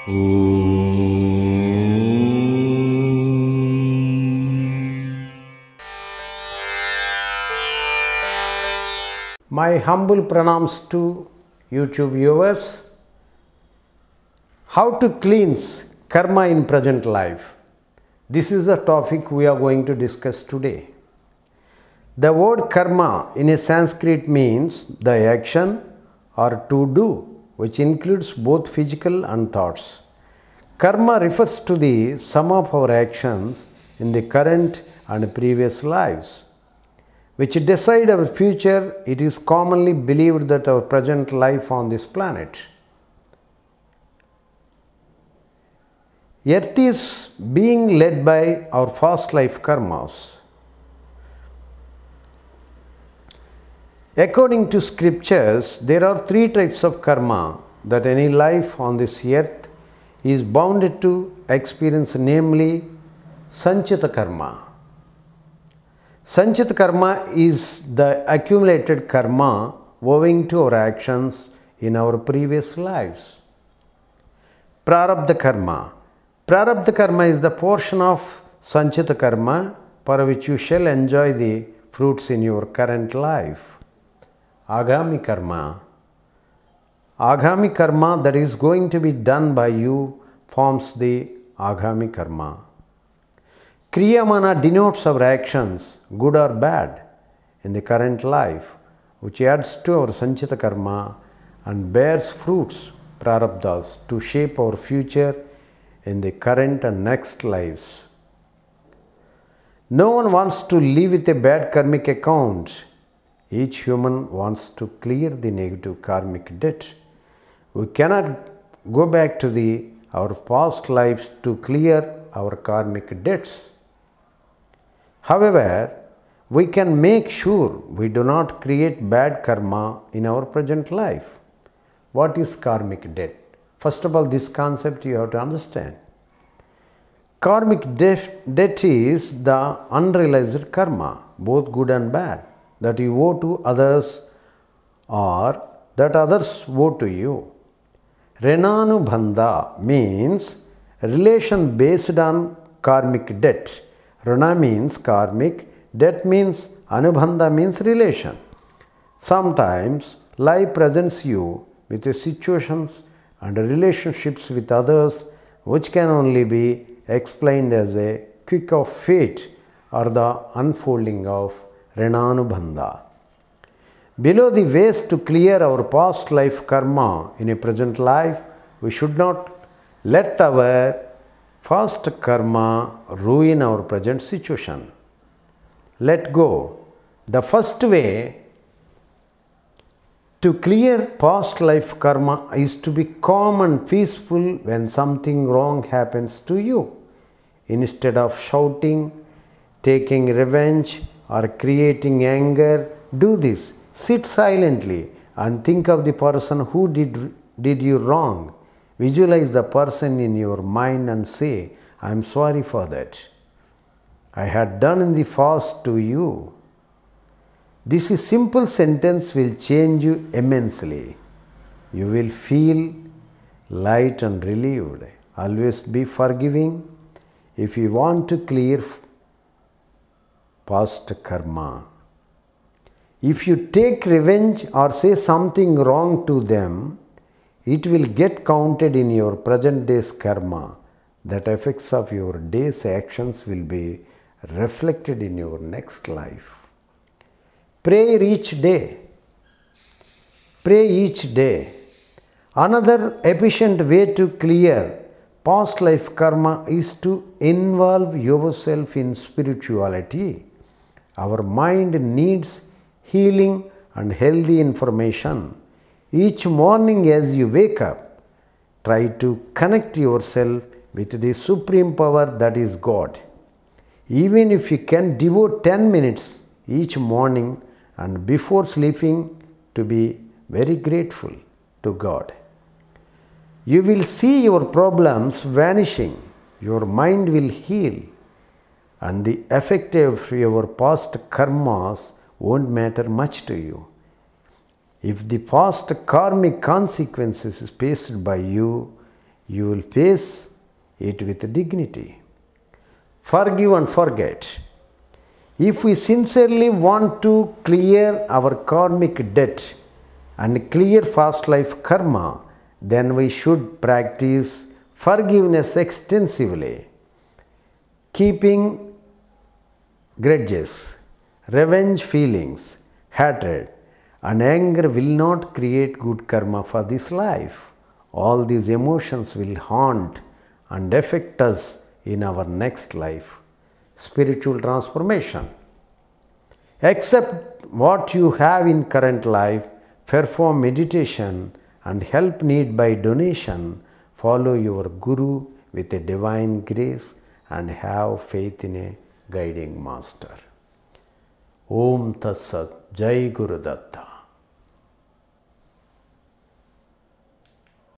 My humble pranams to YouTube viewers. How to cleanse karma in present life? This is the topic we are going to discuss today. The word karma in a Sanskrit means the action or to do, which includes both physical and thoughts. Karma refers to the sum of our actions in the current and previous lives, which decide our future. It is commonly believed that our present life on this planet, Earth, is being led by our past life karmas. According to scriptures, there are three types of karma that any life on this earth is bound to experience, namely Sanchita karma. Sanchita karma is the accumulated karma owing to our actions in our previous lives. Prarabdha karma. Prarabdha karma is the portion of Sanchita karma for which you shall enjoy the fruits in your current life. Agami karma. Agami karma that is going to be done by you forms the Agami karma. Kriyamana denotes our actions, good or bad, in the current life, which adds to our Sanchita karma and bears fruits, prarabdhas, to shape our future in the current and next lives. No one wants to live with a bad karmic account. Each human wants to clear the negative karmic debt. We cannot go back to our past lives to clear our karmic debts. However, we can make sure we do not create bad karma in our present life. What is karmic debt? First of all, this concept you have to understand. Karmic debt is the unrealized karma, both good and bad, that you owe to others or that others owe to you. Renanubandha means relation based on karmic debt. Rana means karmic, debt means anubandha means relation. Sometimes life presents you with a situations and relationships with others which can only be explained as a quirk of fate or the unfolding of Renanubandha. Below the ways to clear our past life karma in a present life, we should not let our past karma ruin our present situation. Let go. The first way to clear past life karma is to be calm and peaceful when something wrong happens to you. Instead of shouting, taking revenge, or creating anger, do this. Sit silently and think of the person who did you wrong. Visualize the person in your mind and say, I am sorry for that I had done in the past to you. This simple sentence will change you immensely. You will feel light and relieved. Always be forgiving if you want to clear past karma. If you take revenge or say something wrong to them, it will get counted in your present day's karma. That effects of your day's actions will be reflected in your next life. Pray each day. Pray each day. Another efficient way to clear past life karma is to involve yourself in spirituality. Our mind needs healing and healthy information. Each morning as you wake up, try to connect yourself with the supreme power that is God. Even if you can devote 10 minutes each morning and before sleeping to be very grateful to God, you will see your problems vanishing, your mind will heal, and the effect of your past karmas won't matter much to you. If the past karmic consequences is faced by you, you will face it with dignity. Forgive and forget. If we sincerely want to clear our karmic debt and clear past life karma, then we should practice forgiveness extensively. Keeping grudges, revenge feelings, hatred, and anger will not create good karma for this life. All these emotions will haunt and affect us in our next life. Spiritual transformation. Accept what you have in current life, perform meditation and help need by donation, follow your Guru with a divine grace and have faith in a guiding master. Om Tat Sat. Jai Guru Datta.